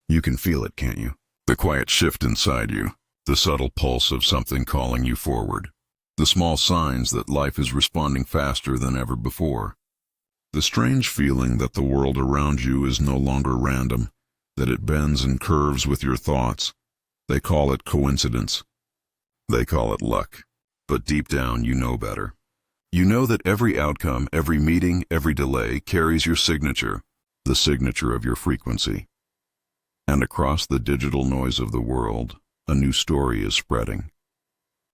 You can feel it, can't you? The quiet shift inside you, the subtle pulse of something calling you forward, the small signs that life is responding faster than ever before. The strange feeling that the world around you is no longer random, that it bends and curves with your thoughts. They call it coincidence. They call it luck. But deep down, you know better. You know that every outcome, every meeting, every delay carries your signature, the signature of your frequency. And across the digital noise of the world, a new story is spreading.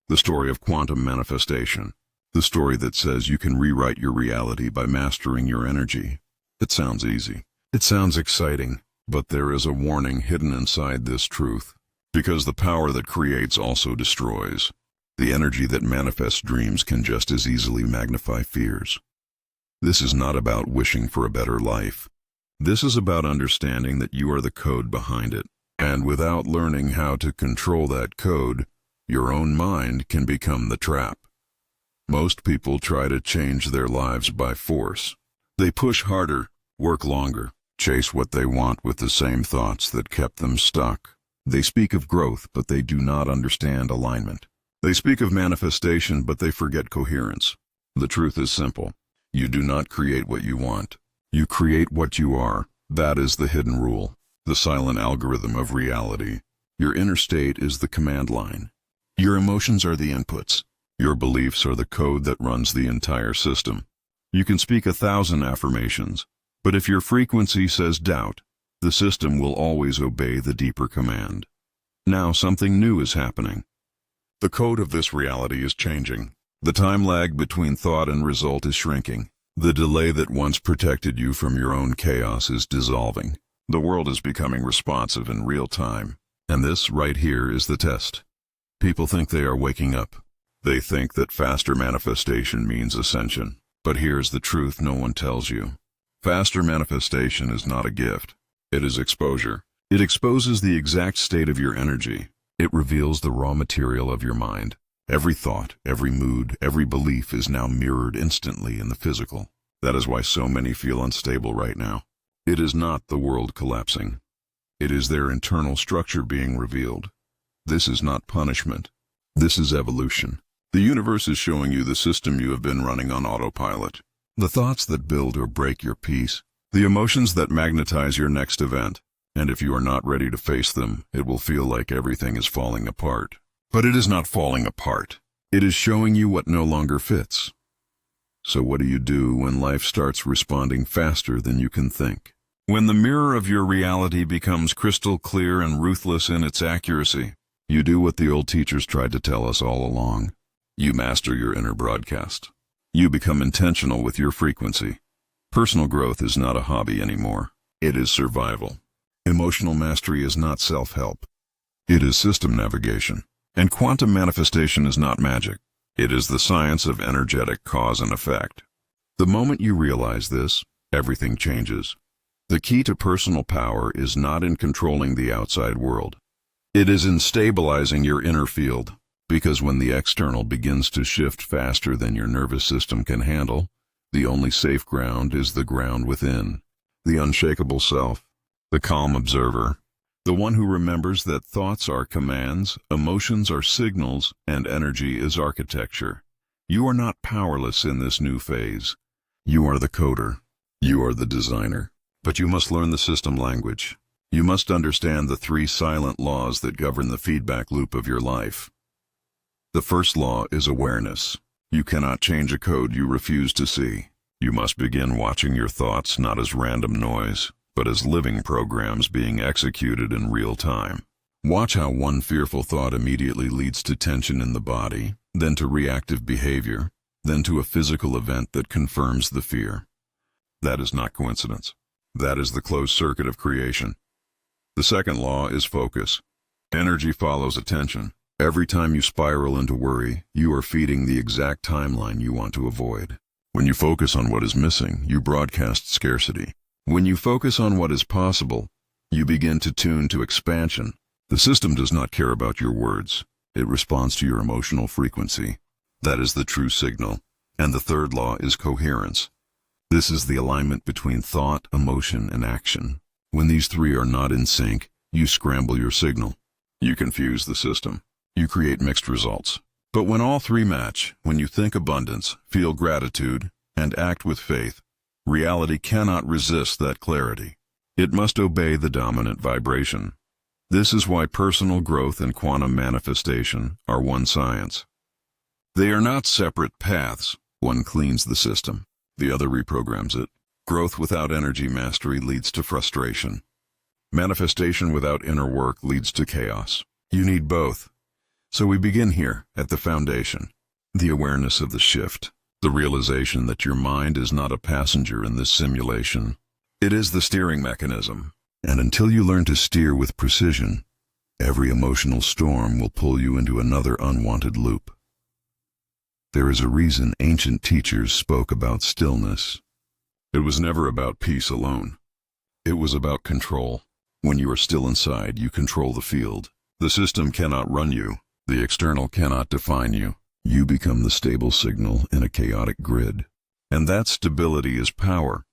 The story of quantum manifestation. The story that says you can rewrite your reality by mastering your energy. It sounds easy. It sounds exciting. But there is a warning hidden inside this truth. Because the power that creates also destroys. The energy that manifests dreams can just as easily magnify fears. This is not about wishing for a better life. This is about understanding that you are the code behind it. And without learning how to control that code, your own mind can become the trap. Most people try to change their lives by force. They push harder, work longer, chase what they want with the same thoughts that kept them stuck. They speak of growth, but they do not understand alignment. They speak of manifestation, but they forget coherence. The truth is simple. You do not create what you want. You create what you are. That is the hidden rule, the silent algorithm of reality. Your inner state is the command line. Your emotions are the inputs. Your beliefs are the code that runs the entire system. You can speak 1,000 affirmations, but if your frequency says doubt, the system will always obey the deeper command. Now something new is happening. The code of this reality is changing. The time lag between thought and result is shrinking. The delay that once protected you from your own chaos is dissolving. The world is becoming responsive in real time. And this right here is the test. People think they are waking up. They think that faster manifestation means ascension. But here's the truth no one tells you. Faster manifestation is not a gift. It is exposure. It exposes the exact state of your energy. It reveals the raw material of your mind. Every thought, every mood, every belief is now mirrored instantly in the physical. That is why so many feel unstable right now. It is not the world collapsing. It is their internal structure being revealed. This is not punishment. This is evolution. The universe is showing you the system you have been running on autopilot. The thoughts that build or break your peace. The emotions that magnetize your next event. And if you are not ready to face them, it will feel like everything is falling apart. But it is not falling apart. It is showing you what no longer fits. So what do you do when life starts responding faster than you can think? When the mirror of your reality becomes crystal clear and ruthless in its accuracy, you do what the old teachers tried to tell us all along. You master your inner broadcast. You become intentional with your frequency. Personal growth is not a hobby anymore. It is survival. Emotional mastery is not self-help. It is system navigation. And quantum manifestation is not magic. It is the science of energetic cause and effect. The moment you realize this, everything changes. The key to personal power is not in controlling the outside world. It is in stabilizing your inner field. Because when the external begins to shift faster than your nervous system can handle, the only safe ground is the ground within, the unshakable self. The calm observer, the one who remembers that thoughts are commands, emotions are signals, and energy is architecture. You are not powerless in this new phase. You are the coder. You are the designer. But you must learn the system language. You must understand the 3 silent laws that govern the feedback loop of your life. The first law is awareness. You cannot change a code you refuse to see. You must begin watching your thoughts not as random noise, but as living programs being executed in real time. Watch how one fearful thought immediately leads to tension in the body, then to reactive behavior, then to a physical event that confirms the fear. That is not coincidence. That is the closed circuit of creation. The second law is focus. Energy follows attention. Every time you spiral into worry, you are feeding the exact timeline you want to avoid. When you focus on what is missing, you broadcast scarcity. When you focus on what is possible, you begin to tune to expansion. The system does not care about your words. It responds to your emotional frequency. That is the true signal. And the third law is coherence. This is the alignment between thought, emotion, and action. When these 3 are not in sync, you scramble your signal. You confuse the system. You create mixed results. But when all three match, when you think abundance, feel gratitude, and act with faith, reality cannot resist that clarity. It must obey the dominant vibration. This is why personal growth and quantum manifestation are one science. They are not separate paths. One cleans the system, the other reprograms it. Growth without energy mastery leads to frustration. Manifestation without inner work leads to chaos. You need both. So we begin here, at the foundation. The awareness of the shift. The realization that your mind is not a passenger in this simulation. It is the steering mechanism. And until you learn to steer with precision, every emotional storm will pull you into another unwanted loop. There is a reason ancient teachers spoke about stillness. It was never about peace alone. It was about control. When you are still inside, you control the field. The system cannot run you. The external cannot define you. You become the stable signal in a chaotic grid. And that stability is power.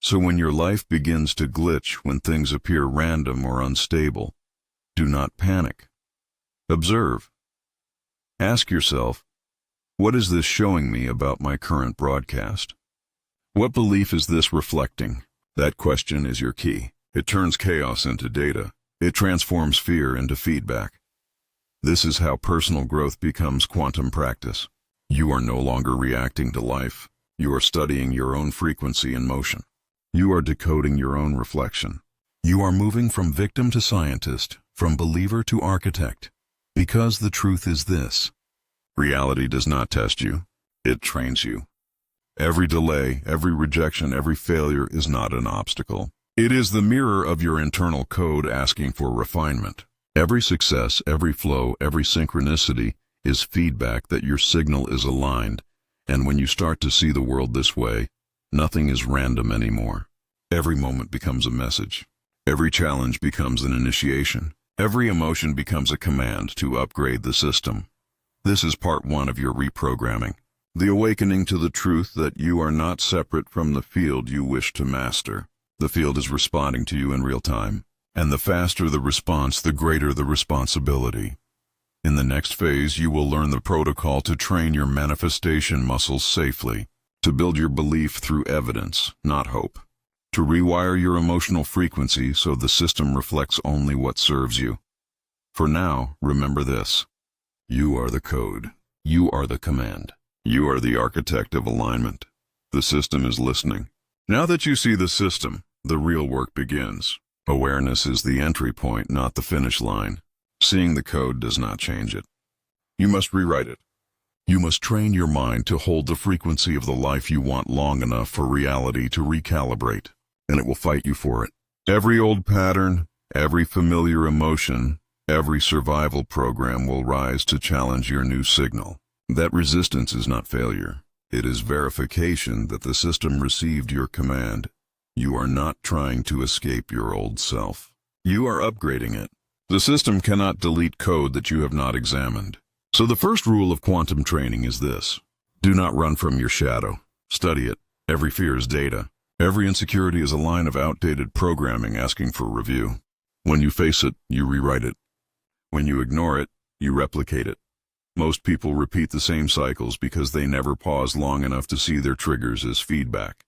So when your life begins to glitch, when things appear random or unstable, do not panic. Observe. Ask yourself, what is this showing me about my current broadcast? What belief is this reflecting? That question is your key. It turns chaos into data. It transforms fear into feedback. This is how personal growth becomes quantum practice. You are no longer reacting to life. You are studying your own frequency and motion. You are decoding your own reflection. You are moving from victim to scientist, from believer to architect. Because the truth is this: reality does not test you, it trains you. Every delay, every rejection, every failure is not an obstacle. It is the mirror of your internal code asking for refinement. Every success, every flow, every synchronicity is feedback that your signal is aligned. And when you start to see the world this way, nothing is random anymore. Every moment becomes a message. Every challenge becomes an initiation. Every emotion becomes a command to upgrade the system. This is part one of your reprogramming. The awakening to the truth that you are not separate from the field you wish to master. The field is responding to you in real time. And the faster the response, the greater the responsibility. In the next phase, you will learn the protocol to train your manifestation muscles safely. To build your belief through evidence, not hope. To rewire your emotional frequency so the system reflects only what serves you. For now, remember this. You are the code. You are the command. You are the architect of alignment. The system is listening. Now that you see the system, the real work begins. Awareness is the entry point, not the finish line. Seeing the code does not change it. You must rewrite it. You must train your mind to hold the frequency of the life you want long enough for reality to recalibrate, and it will fight you for it. Every old pattern, every familiar emotion, every survival program will rise to challenge your new signal. That resistance is not failure. It is verification that the system received your command. You are not trying to escape your old self. You are upgrading it. The system cannot delete code that you have not examined. So the first rule of quantum training is this: do not run from your shadow. Study it. Every fear is data. Every insecurity is a line of outdated programming asking for review. When you face it, you rewrite it. When you ignore it, you replicate it. Most people repeat the same cycles because they never pause long enough to see their triggers as feedback.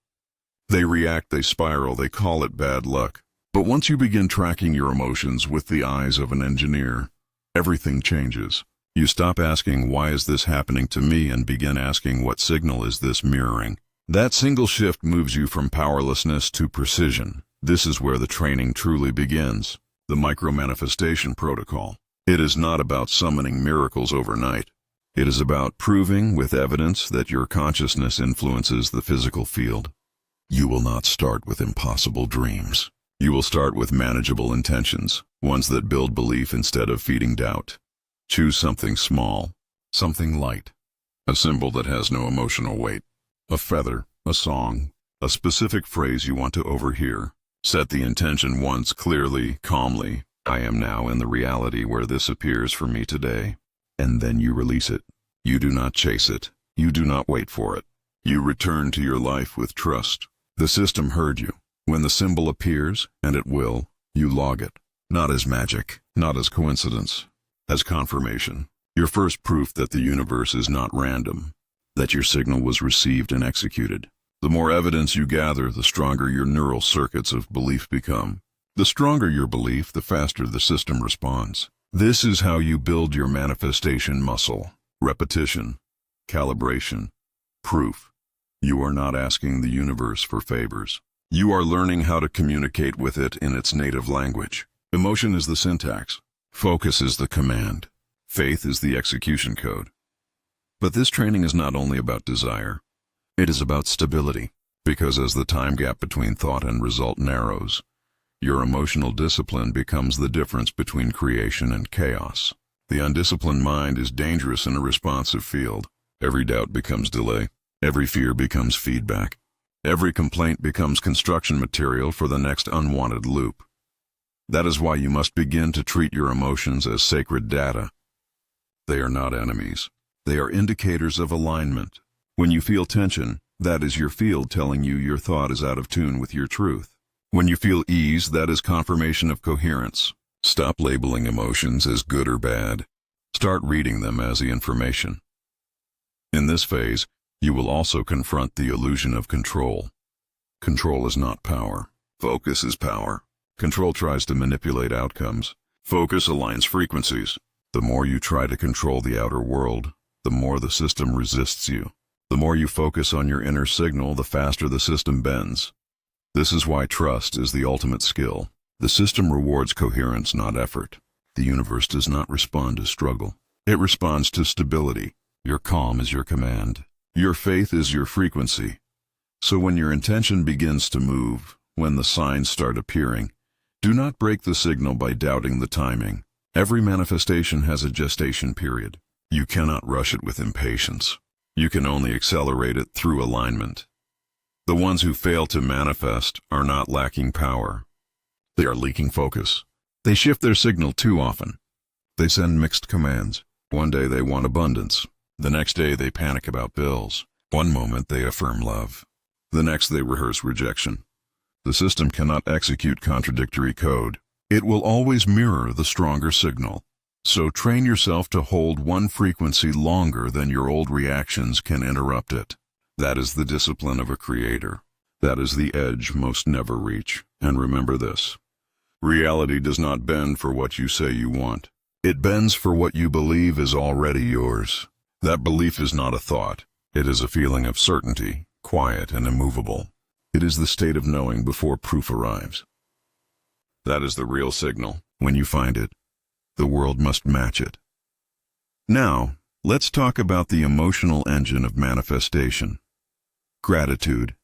They react, they spiral, they call it bad luck. But once you begin tracking your emotions with the eyes of an engineer, everything changes. You stop asking, why is this happening to me, and begin asking, what signal is this mirroring? That single shift moves you from powerlessness to precision. This is where the training truly begins. The micro-manifestation protocol. It is not about summoning miracles overnight. It is about proving with evidence that your consciousness influences the physical field. You will not start with impossible dreams. You will start with manageable intentions, ones that build belief instead of feeding doubt. Choose something small, something light, a symbol that has no emotional weight, a feather, a song, a specific phrase you want to overhear. Set the intention once clearly, calmly. I am now in the reality where this appears for me today. And then you release it. You do not chase it. You do not wait for it. You return to your life with trust. The system heard you. When the symbol appears, and it will, you log it. not as magic, not as coincidence, as confirmation. Your first proof that the universe is not random, that your signal was received and executed. The more evidence you gather, the stronger your neural circuits of belief become. The stronger your belief, the faster the system responds. This is how you build your manifestation muscle. Repetition, calibration, proof. You are not asking the universe for favors. You are learning how to communicate with it in its native language. Emotion is the syntax. Focus is the command. Faith is the execution code. But this training is not only about desire. It is about stability, because as the time gap between thought and result narrows, your emotional discipline becomes the difference between creation and chaos. The undisciplined mind is dangerous in a responsive field. Every doubt becomes delay. Every fear becomes feedback. Every complaint becomes construction material for the next unwanted loop. That is why you must begin to treat your emotions as sacred data. They are not enemies. They are indicators of alignment. When you feel tension, that is your field telling you your thought is out of tune with your truth. When you feel ease, that is confirmation of coherence. Stop labeling emotions as good or bad. Start reading them as the information. In this phase, you will also confront the illusion of control. Control is not power. Focus is power. Control tries to manipulate outcomes. Focus aligns frequencies. The more you try to control the outer world, the more the system resists you. The more you focus on your inner signal, the faster the system bends. This is why trust is the ultimate skill. The system rewards coherence, not effort. The universe does not respond to struggle. It responds to stability. Your calm is your command. Your faith is your frequency. So when your intention begins to move, when the signs start appearing, do not break the signal by doubting the timing. Every manifestation has a gestation period. You cannot rush it with impatience. You can only accelerate it through alignment. The ones who fail to manifest are not lacking power. They are leaking focus. They shift their signal too often. They send mixed commands. One day they want abundance. The next day they panic about bills. One moment they affirm love. The next they rehearse rejection. The system cannot execute contradictory code. It will always mirror the stronger signal. So train yourself to hold one frequency longer than your old reactions can interrupt it. That is the discipline of a creator. That is the edge most never reach. And remember this: reality does not bend for what you say you want. It bends for what you believe is already yours. That belief is not a thought. It is a feeling of certainty, quiet and immovable. It is the state of knowing before proof arrives. That is the real signal. When you find it, the world must match it. Now, let's talk about the emotional engine of manifestation. Gratitude.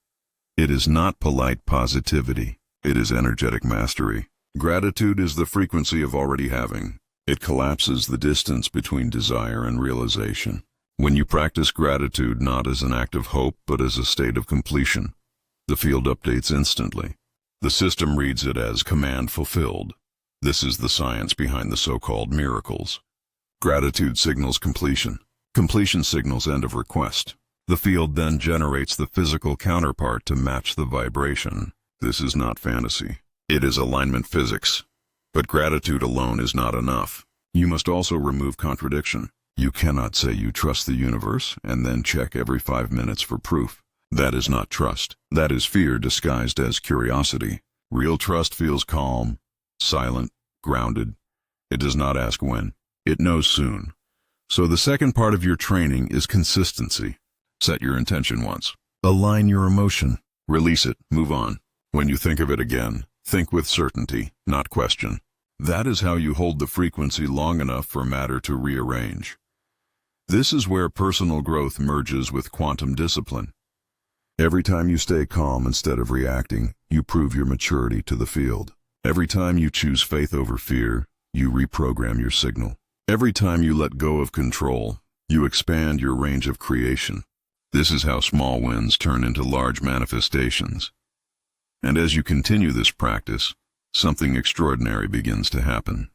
It is not polite positivity. It is energetic mastery. Gratitude is the frequency of already having. It collapses the distance between desire and realization. When you practice gratitude not as an act of hope but as a state of completion, the field updates instantly. The system reads it as command fulfilled. This is the science behind the so-called miracles. Gratitude signals completion. Completion signals end of request. The field then generates the physical counterpart to match the vibration. This is not fantasy. It is alignment physics. But gratitude alone is not enough. You must also remove contradiction. You cannot say you trust the universe and then check every 5 minutes for proof. That is not trust. That is fear disguised as curiosity. Real trust feels calm, silent, grounded. It does not ask when. It knows soon. So the second part of your training is consistency. Set your intention once. Align your emotion. Release it. Move on. When you think of it again, think with certainty, not question. That is how you hold the frequency long enough for matter to rearrange. This is where personal growth merges with quantum discipline. Every time you stay calm instead of reacting, you prove your maturity to the field. Every time you choose faith over fear, you reprogram your signal. Every time you let go of control, you expand your range of creation. This is how small wins turn into large manifestations. And as you continue this practice, something extraordinary begins to happen.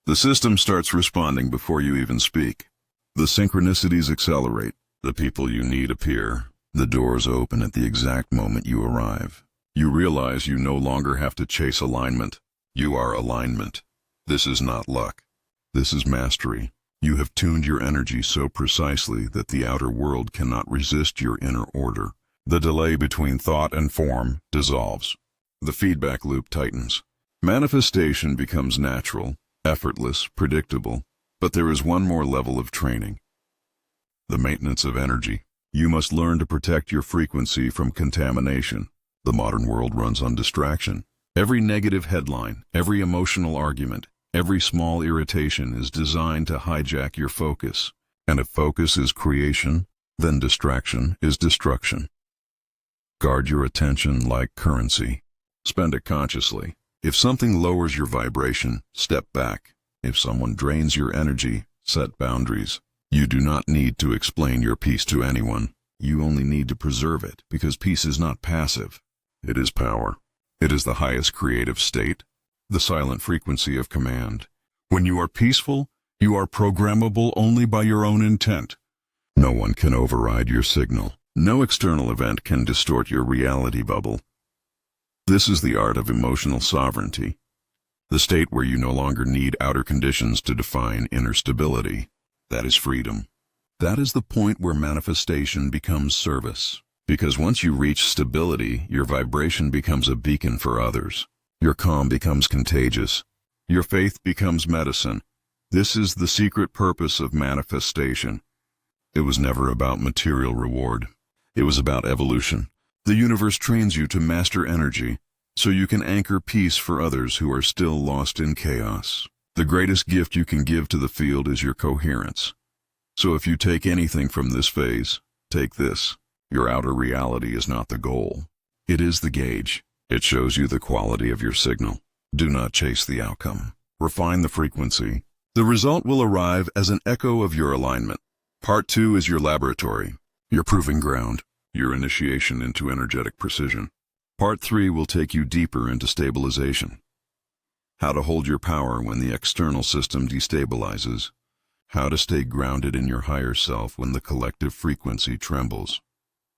The system starts responding before you even speak. The synchronicities accelerate. The people you need appear. The doors open at the exact moment you arrive. You realize you no longer have to chase alignment. You are alignment. This is not luck. This is mastery. You have tuned your energy so precisely that the outer world cannot resist your inner order. The delay between thought and form dissolves. The feedback loop tightens. Manifestation becomes natural, effortless, predictable. But there is one more level of training. The maintenance of energy. You must learn to protect your frequency from contamination. The modern world runs on distraction. Every negative headline, every emotional argument, every small irritation is designed to hijack your focus. And if focus is creation, then distraction is destruction. Guard your attention like currency. Spend it consciously. If something lowers your vibration, step back. If someone drains your energy, set boundaries. You do not need to explain your peace to anyone. You only need to preserve it, because peace is not passive. It is power. It is the highest creative state, the silent frequency of command. When you are peaceful, you are programmable only by your own intent. No one can override your signal. No external event can distort your reality bubble. This is the art of emotional sovereignty, the state where you no longer need outer conditions to define inner stability. That is freedom. That is the point where manifestation becomes service. Because once you reach stability, your vibration becomes a beacon for others. Your calm becomes contagious. Your faith becomes medicine. This is the secret purpose of manifestation. It was never about material reward. It was about evolution. The universe trains you to master energy, so you can anchor peace for others who are still lost in chaos. The greatest gift you can give to the field is your coherence. So if you take anything from this phase, take this. Your outer reality is not the goal. It is the gauge. It shows you the quality of your signal. Do not chase the outcome. Refine the frequency. The result will arrive as an echo of your alignment. Part 2 is your laboratory, your proving ground, your initiation into energetic precision. Part 3 will take you deeper into stabilization. How to hold your power when the external system destabilizes. How to stay grounded in your higher self when the collective frequency trembles.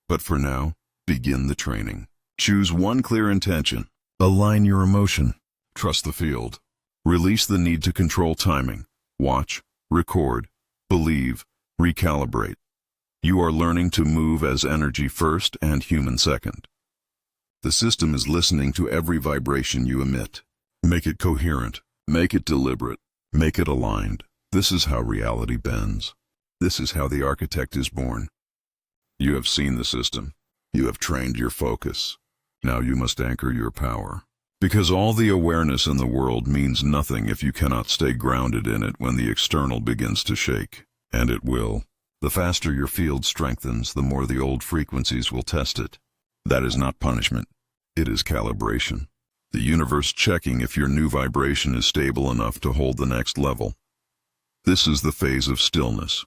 But for now, begin the training. Choose one clear intention. Align your emotion. Trust the field. Release the need to control timing. Watch, record, believe, recalibrate. You are learning to move as energy first and human second. The system is listening to every vibration you emit. Make it coherent. Make it deliberate. Make it aligned. This is how reality bends. This is how the architect is born. You have seen the system. You have trained your focus. Now you must anchor your power. Because all the awareness in the world means nothing if you cannot stay grounded in it when the external begins to shake. And it will. The faster your field strengthens, the more the old frequencies will test it. That is not punishment. It is calibration. The universe checking if your new vibration is stable enough to hold the next level. This is the phase of stillness.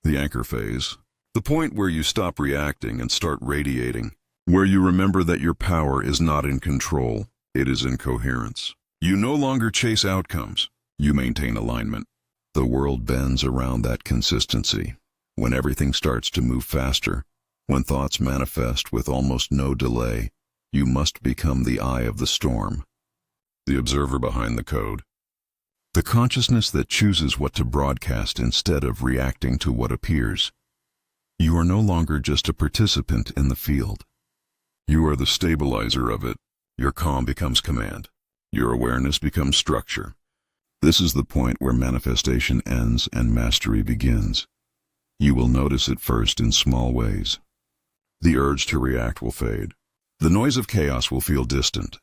The anchor phase. The point where you stop reacting and start radiating. Where you remember that your power is not in control. It is in coherence. You no longer chase outcomes. You maintain alignment. The world bends around that consistency. When everything starts to move faster, when thoughts manifest with almost no delay, you must become the eye of the storm, the observer behind the code, the consciousness that chooses what to broadcast instead of reacting to what appears. You are no longer just a participant in the field. You are the stabilizer of it. Your calm becomes command. Your awareness becomes structure. This is the point where manifestation ends and mastery begins. You will notice it first in small ways. The urge to react will fade. The noise of chaos will feel distant.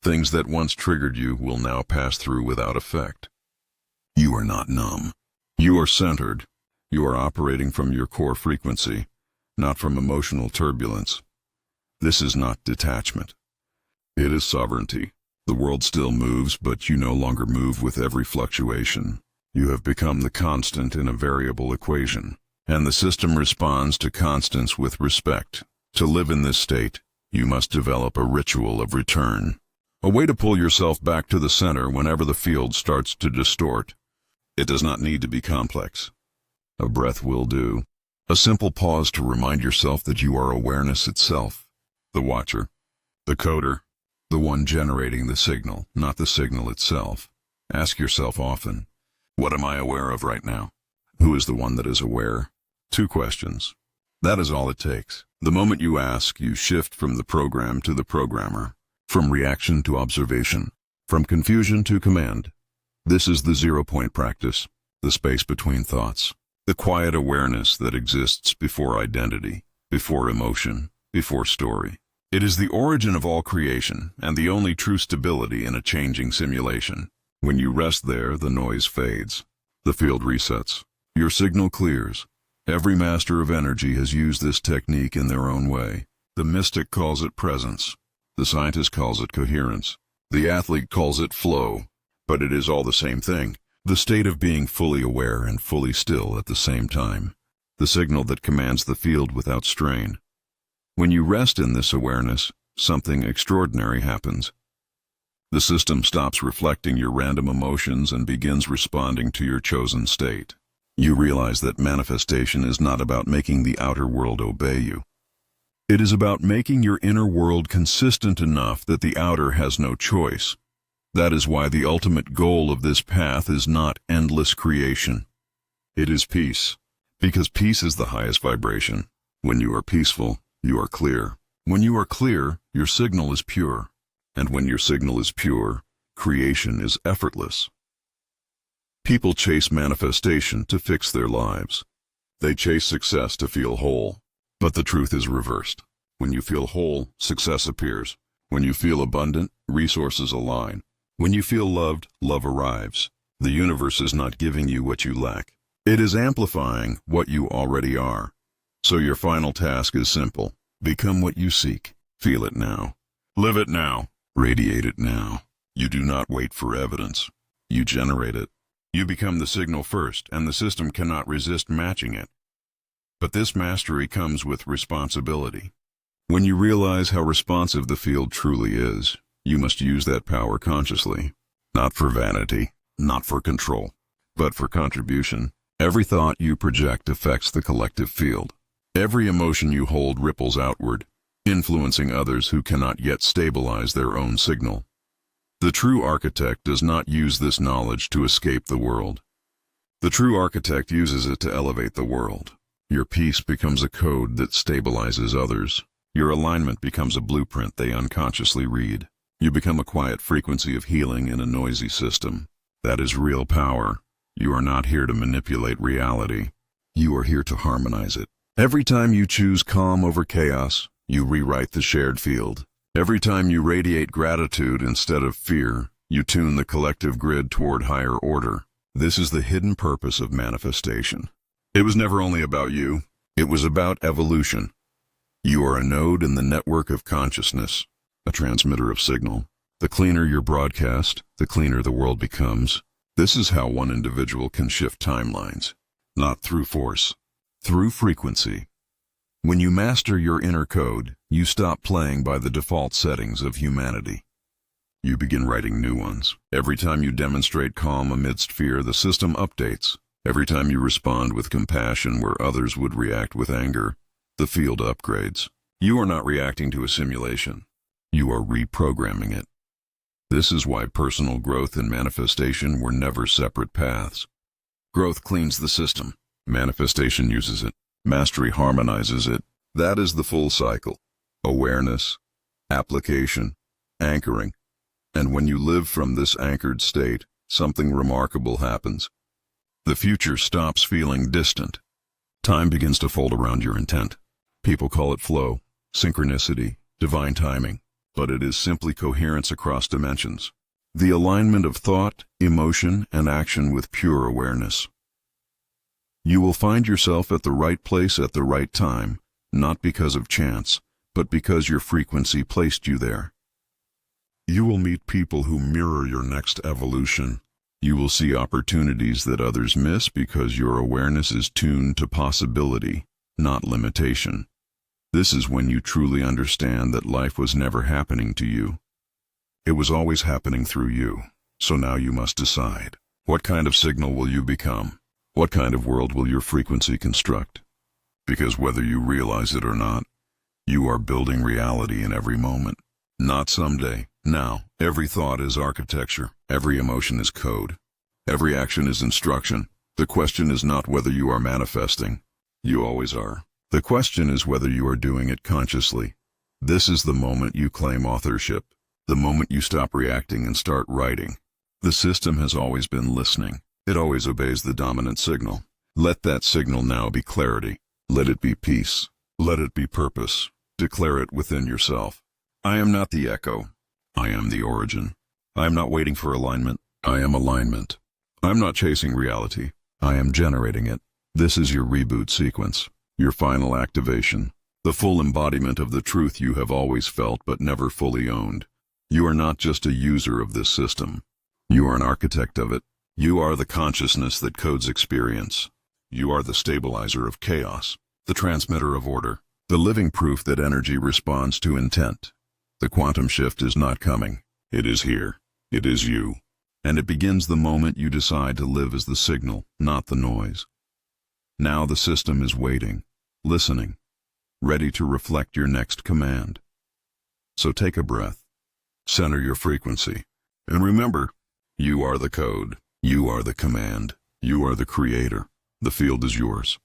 Things that once triggered you will now pass through without effect. You are not numb. You are centered. You are operating from your core frequency, not from emotional turbulence. This is not detachment. It is sovereignty. The world still moves, but you no longer move with every fluctuation. You have become the constant in a variable equation, and the system responds to constants with respect. To live in this state, you must develop a ritual of return, a way to pull yourself back to the center whenever the field starts to distort. It does not need to be complex. A breath will do. A simple pause to remind yourself that you are awareness itself, the watcher, the coder, the one generating the signal, not the signal itself. Ask yourself often, what am I aware of right now? Who is the one that is aware? 2 questions. That is all it takes. The moment you ask, you shift from the program to the programmer, from reaction to observation, from confusion to command. This is the 0-point practice, the space between thoughts, the quiet awareness that exists before identity, before emotion, before story. It is the origin of all creation and the only true stability in a changing simulation. When you rest there, the noise fades. The field resets. Your signal clears. Every master of energy has used this technique in their own way. The mystic calls it presence. The scientist calls it coherence. The athlete calls it flow. But it is all the same thing. The state of being fully aware and fully still at the same time. The signal that commands the field without strain. When you rest in this awareness, something extraordinary happens. The system stops reflecting your random emotions and begins responding to your chosen state. You realize that manifestation is not about making the outer world obey you. It is about making your inner world consistent enough that the outer has no choice. That is why the ultimate goal of this path is not endless creation. It is peace, because peace is the highest vibration. When you are peaceful, you are clear. When you are clear, your signal is pure. And when your signal is pure, creation is effortless. People chase manifestation to fix their lives. They chase success to feel whole. But the truth is reversed. When you feel whole, success appears. When you feel abundant, resources align. When you feel loved, love arrives. The universe is not giving you what you lack. It is amplifying what you already are. So your final task is simple. Become what you seek. Feel it now. Live it now. Radiate it now. You do not wait for evidence. You generate it. You become the signal first, and the system cannot resist matching it. But this mastery comes with responsibility. When you realize how responsive the field truly is, you must use that power consciously. Not for vanity, not for control, but for contribution. Every thought you project affects the collective field. Every emotion you hold ripples outward, influencing others who cannot yet stabilize their own signal. The true architect does not use this knowledge to escape the world. The true architect uses it to elevate the world. Your peace becomes a code that stabilizes others. Your alignment becomes a blueprint they unconsciously read. You become a quiet frequency of healing in a noisy system. That is real power. You are not here to manipulate reality. You are here to harmonize it. Every time you choose calm over chaos, you rewrite the shared field. Every time you radiate gratitude instead of fear, you tune the collective grid toward higher order. This is the hidden purpose of manifestation. It was never only about you. It was about evolution. You are a node in the network of consciousness, a transmitter of signal. The cleaner your broadcast, the cleaner the world becomes. This is how one individual can shift timelines. Not through force, through frequency. When you master your inner code, you stop playing by the default settings of humanity. You begin writing new ones. Every time you demonstrate calm amidst fear, the system updates. Every time you respond with compassion where others would react with anger, the field upgrades. You are not reacting to a simulation. You are reprogramming it. This is why personal growth and manifestation were never separate paths. Growth cleans the system. Manifestation uses it. Mastery harmonizes it. That is the full cycle. Awareness, application, anchoring. And when you live from this anchored state, something remarkable happens. The future stops feeling distant. Time begins to fold around your intent. People call it flow, synchronicity, divine timing, but it is simply coherence across dimensions. The alignment of thought, emotion, and action with pure awareness. You will find yourself at the right place at the right time, not because of chance, but because your frequency placed you there. You will meet people who mirror your next evolution. You will see opportunities that others miss because your awareness is tuned to possibility, not limitation. This is when you truly understand that life was never happening to you. It was always happening through you. So now you must decide. What kind of signal will you become? What kind of world will your frequency construct? Because whether you realize it or not, you are building reality in every moment. Not someday, Now, every thought is architecture, every emotion is code, every action is instruction. The question is not whether you are manifesting. You always are. The question is whether you are doing it consciously. This is the moment you claim authorship, the moment you stop reacting and start writing. The system has always been listening. It always obeys the dominant signal. Let that signal now be clarity. Let it be peace. Let it be purpose. Declare it within yourself. I am not the echo. I am the origin. I am not waiting for alignment. I am alignment. I am not chasing reality. I am generating it. This is your reboot sequence, your final activation, the full embodiment of the truth you have always felt but never fully owned. You are not just a user of this system. You are an architect of it. You are the consciousness that codes experience. You are the stabilizer of chaos, the transmitter of order, the living proof that energy responds to intent. The quantum shift is not coming. It is here. It is you. And it begins the moment you decide to live as the signal, not the noise. Now the system is waiting, listening, ready to reflect your next command. So take a breath, center your frequency, and remember, you are the code, you are the command, you are the creator. The field is yours.